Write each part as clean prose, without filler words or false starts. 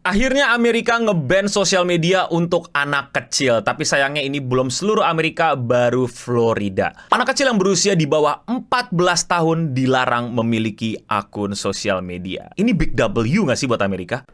Akhirnya Amerika nge-ban sosial media untuk anak kecil. Tapi sayangnya ini belum seluruh Amerika, baru Florida. Anak kecil yang berusia di bawah 14 tahun dilarang memiliki akun sosial media. Ini big W nggak sih buat Amerika?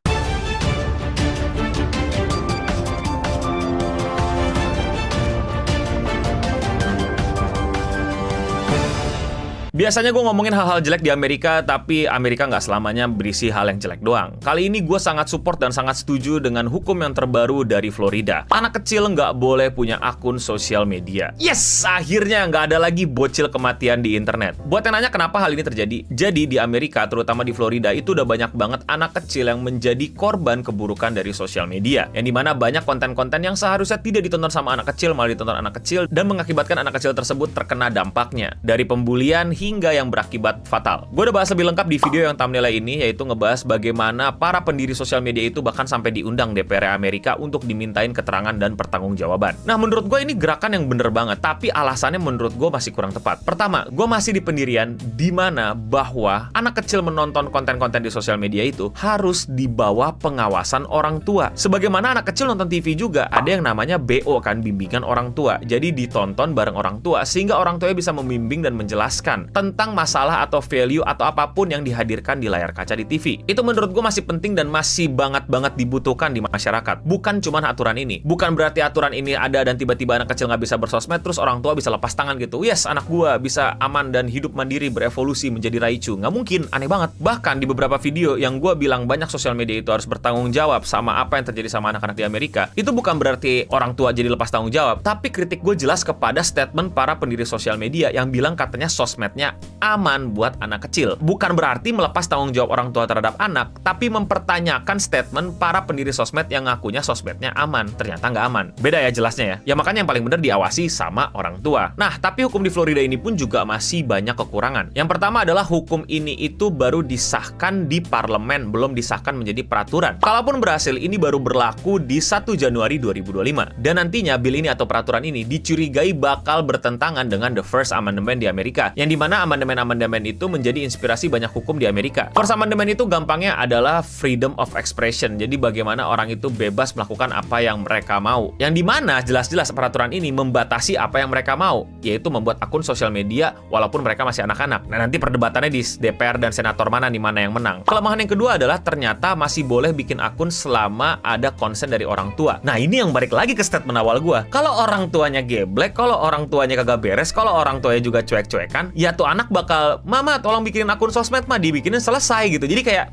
Biasanya gue ngomongin hal-hal jelek di Amerika, tapi Amerika nggak selamanya berisi hal yang jelek doang. Kali ini gue sangat support dan sangat setuju dengan hukum yang terbaru dari Florida. Anak kecil nggak boleh punya akun sosial media. Yes! Akhirnya nggak ada lagi bocil kematian di internet. Buat yang nanya kenapa hal ini terjadi? Jadi di Amerika, terutama di Florida, itu udah banyak banget anak kecil yang menjadi korban keburukan dari sosial media. Yang dimana banyak konten-konten yang seharusnya tidak ditonton sama anak kecil, malah ditonton anak kecil, dan mengakibatkan anak kecil tersebut terkena dampaknya. Dari pembulian hingga yang berakibat fatal. Gue udah bahas lebih lengkap di video yang thumbnail ini, yaitu ngebahas bagaimana para pendiri sosial media itu bahkan sampai diundang DPR Amerika untuk dimintain keterangan dan pertanggungjawaban. Nah, menurut gue ini gerakan yang bener banget, tapi alasannya menurut gue masih kurang tepat. Pertama, gue masih di pendirian di mana bahwa anak kecil menonton konten-konten di sosial media itu harus di bawah pengawasan orang tua. Sebagaimana anak kecil nonton TV juga, ada yang namanya BO kan, bimbingan orang tua. Jadi ditonton bareng orang tua, sehingga orang tuanya bisa membimbing dan menjelaskan tentang masalah atau value atau apapun yang dihadirkan di layar kaca di TV. Itu menurut gue masih penting dan masih banget dibutuhkan di masyarakat. Bukan cuma aturan ini. Bukan berarti aturan ini ada dan tiba-tiba anak kecil nggak bisa bersosmed, terus orang tua bisa lepas tangan gitu. Yes, anak gue bisa aman dan hidup mandiri, berevolusi menjadi Raichu. Nggak mungkin, aneh banget. Bahkan di beberapa video yang gue bilang banyak sosial media itu harus bertanggung jawab sama apa yang terjadi sama anak-anak di Amerika, itu bukan berarti orang tua jadi lepas tanggung jawab, tapi kritik gue jelas kepada statement para pendiri sosial media yang bilang katanya sosmednya aman buat anak kecil. Bukan berarti melepas tanggung jawab orang tua terhadap anak, tapi mempertanyakan statement para pendiri sosmed yang ngakunya sosmednya aman. Ternyata nggak aman. Beda ya jelasnya ya. Ya makanya yang paling benar diawasi sama orang tua. Nah, tapi hukum di Florida ini pun juga masih banyak kekurangan. Yang pertama adalah hukum ini itu baru disahkan di parlemen, belum disahkan menjadi peraturan. Kalaupun berhasil, ini baru berlaku di 1 Januari 2025. Dan nantinya bil ini atau peraturan ini dicurigai bakal bertentangan dengan the First Amendment di Amerika, yang dimana amandemen itu menjadi inspirasi banyak hukum di Amerika. First Amendment itu gampangnya adalah freedom of expression. Jadi bagaimana orang itu bebas melakukan apa yang mereka mau. Yang dimana jelas-jelas peraturan ini membatasi apa yang mereka mau, yaitu membuat akun sosial media walaupun mereka masih anak-anak. Nah, nanti perdebatannya di DPR dan senator mana yang menang. Kelemahan yang kedua adalah ternyata masih boleh bikin akun selama ada konsen dari orang tua. Nah, ini yang balik lagi ke statement awal gua. Kalau orang tuanya geblek, kalau orang tuanya kagak beres, kalau orang tuanya juga cuek-cuekan, ya tuh anak bakal, "Mama, tolong bikinin akun sosmed mah," dibikinin selesai gitu. Jadi kayak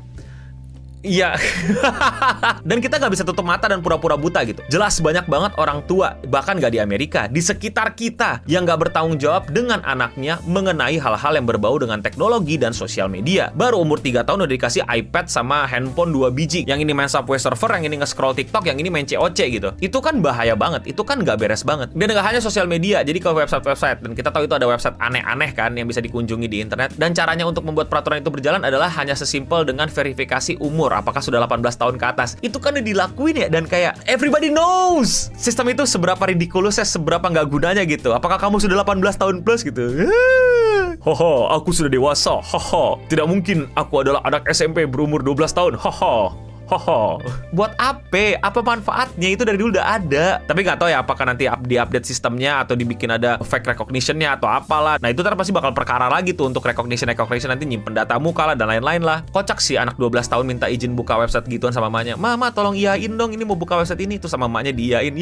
iya. Dan kita nggak bisa tutup mata dan pura-pura buta gitu. Jelas banyak banget orang tua, bahkan nggak di Amerika, di sekitar kita yang nggak bertanggung jawab dengan anaknya mengenai hal-hal yang berbau dengan teknologi dan sosial media. Baru umur 3 tahun udah dikasih iPad sama handphone 2 biji. Yang ini main Subway Surfer, yang ini nge-scroll TikTok, yang ini main COC gitu. Itu kan bahaya banget, itu kan nggak beres banget. Dan nggak hanya sosial media, jadi ke website-website. Dan kita tahu itu ada website aneh-aneh kan yang bisa dikunjungi di internet. Dan caranya untuk membuat peraturan itu berjalan adalah hanya sesimpel dengan verifikasi umur. Apakah sudah 18 tahun ke atas. Itu kan udah dilakuin ya, dan kayak everybody knows sistem itu seberapa ridiculousnya, seberapa nggak gunanya gitu. Apakah kamu sudah 18 tahun plus gitu? Hoho, aku sudah dewasa. Hoho, tidak mungkin aku adalah anak SMP berumur 12 tahun. Hoho. Buat apa? Apa manfaatnya? Itu dari dulu udah ada. Tapi nggak tahu ya apakah nanti di-update sistemnya atau dibikin ada fake recognition-nya atau apalah. Nah, itu ntar pasti bakal perkara lagi tuh untuk recognition nanti nyimpen data muka lah dan lain-lain lah. Kocak sih anak 12 tahun minta izin buka website gituan sama mamanya. "Mama, tolong iyain dong, ini mau buka website ini." Terus sama mamanya diiyain.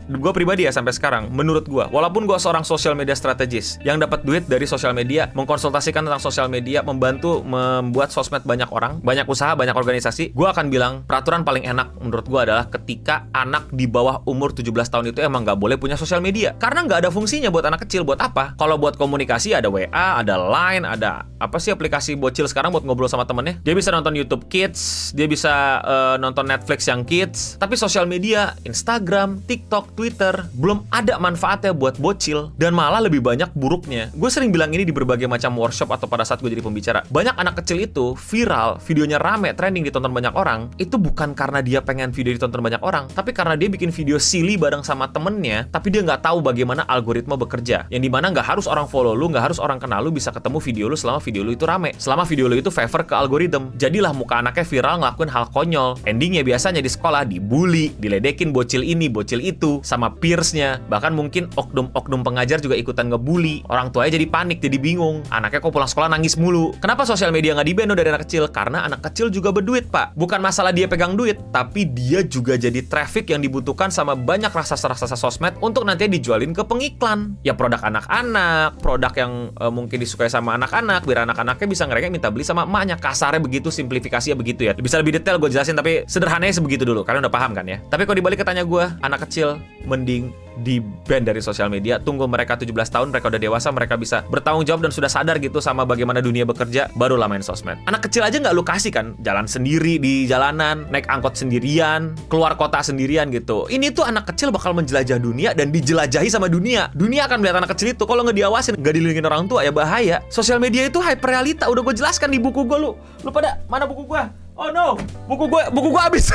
Gue pribadi ya sampai sekarang, menurut gue, walaupun gue seorang social media strategis yang dapat duit dari sosial media, mengkonsultasikan tentang sosial media, membantu membuat sosmed banyak orang, banyak usaha, banyak organisasi, gue akan bilang peraturan paling enak menurut gue adalah ketika anak di bawah umur 17 tahun itu emang nggak boleh punya sosial media, karena nggak ada fungsinya buat anak kecil. Buat apa? Kalau buat komunikasi ada WA, ada Line, ada apa sih aplikasi bocil sekarang buat ngobrol sama temennya. Dia bisa nonton YouTube Kids, dia bisa nonton Netflix yang Kids, tapi sosial media, Instagram, TikTok, Twitter, belum ada manfaatnya buat bocil, dan malah lebih banyak buruknya. Gue sering bilang ini di berbagai macam workshop atau pada saat gue jadi pembicara. Banyak anak kecil itu viral, videonya rame, trending, ditonton banyak orang, itu bukan karena dia pengen video ditonton banyak orang, tapi karena dia bikin video silly bareng sama temennya, tapi dia nggak tahu bagaimana algoritma bekerja. Yang dimana nggak harus orang follow lu, nggak harus orang kenal lu bisa ketemu video lu selama video lu itu rame. Selama video lu itu favor ke algoritma. Jadilah muka anaknya viral ngelakuin hal konyol. Endingnya biasanya di sekolah dibully, diledekin bocil ini, bocil itu, sama peersnya. Bahkan mungkin oknum pengajar juga ikutan ngebully. Orang tuanya jadi panik, jadi bingung. Anaknya kok pulang sekolah nangis mulu. Kenapa sosial media nggak di-ban dari anak kecil? Karena anak kecil juga berduit, Pak. Bukan masalah dia pegang duit, tapi dia juga jadi traffic yang dibutuhkan sama banyak raksasa-raksasa sosmed untuk nanti dijualin ke pengiklan. Ya produk anak-anak, produk yang mungkin disukai sama anak-anak, biar anak-anaknya bisa ngerengek minta beli sama emaknya. Kasarnya begitu, simplifikasinya begitu ya. Bisa lebih detail gue jelasin, tapi sederhananya sebegitu dulu. Kalian udah paham kan ya? Tapi kalau dibalik tanya gue, anak kecil mending di-ban dari sosial media. Tunggu mereka 17 tahun, mereka udah dewasa, mereka bisa bertanggung jawab dan sudah sadar gitu sama bagaimana dunia bekerja, barulah main sosmed. Anak kecil aja nggak lu kasih kan, jalan sendiri di jalanan, naik angkot sendirian, keluar kota sendirian gitu. Ini tuh anak kecil bakal menjelajah dunia dan dijelajahi sama dunia. Dunia akan melihat anak kecil itu, kalau nggak diawasin, nggak dilindungi orang tua, ya bahaya. Sosial media itu hyperrealita, udah gue jelaskan di buku gue. Lu pada, mana buku gue? Oh no, buku gue habis.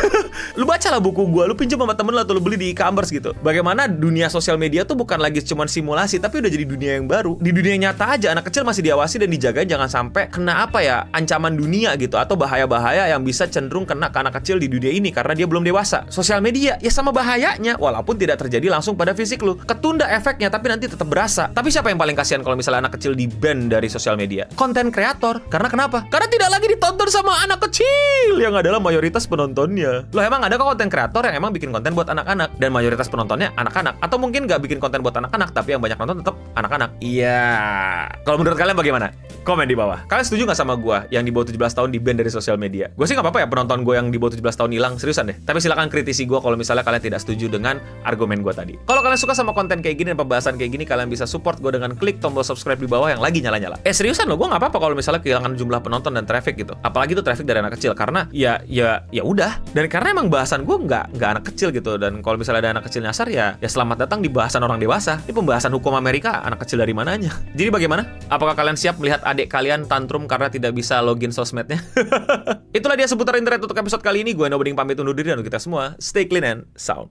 Lu bacalah buku gue, lu pinjam sama temen lu atau lu beli di e-commerce gitu. Bagaimana dunia sosial media tuh bukan lagi cuma simulasi, tapi udah jadi dunia yang baru. Di dunia nyata aja anak kecil masih diawasi dan dijagain jangan sampai kena ancaman dunia gitu, atau bahaya-bahaya yang bisa cenderung kena ke anak kecil di dunia ini karena dia belum dewasa. Sosial media ya sama bahayanya, walaupun tidak terjadi langsung pada fisik lu. Ketunda efeknya tapi nanti tetap berasa. Tapi siapa yang paling kasihan kalau misalnya anak kecil di-ban dari sosial media? Konten kreator. Karena kenapa? Karena tidak lagi ditonton sama anak kecil yang adalah mayoritas penontonnya. Loh, emang ada kok konten kreator yang emang bikin konten buat anak-anak dan mayoritas penontonnya anak-anak, atau mungkin nggak bikin konten buat anak-anak tapi yang banyak nonton tetap anak-anak? Iya. Kalau menurut kalian bagaimana? Komen di bawah. Kalian setuju nggak sama gue yang di bawah 17 tahun di-ban dari sosial media? Gue sih nggak apa-apa ya penonton gue yang di bawah 17 tahun hilang, seriusan deh. Tapi silakan kritisi gue kalau misalnya kalian tidak setuju dengan argumen gue tadi. Kalau kalian suka sama konten kayak gini dan pembahasan kayak gini, kalian bisa support gue dengan klik tombol subscribe di bawah yang lagi nyala-nyala. Seriusan loh, gue nggak apa-apa kalau misalnya kehilangan jumlah penonton dan traffic gitu. Apalagi itu traffic dari anak kecil, karena ya udah. Dan karena emang bahasan gue nggak anak kecil gitu. Dan kalau misalnya ada anak kecil nyasar ya selamat datang di bahasan orang dewasa. Ini pembahasan hukum Amerika, anak kecil dari mananya. Jadi bagaimana? Apakah kalian siap melihat adik kalian tantrum karena tidak bisa login sosmednya? Itulah dia seputar internet untuk episode kali ini. Gue Noboding pamit undur diri, dan untuk kita semua stay clean and sound.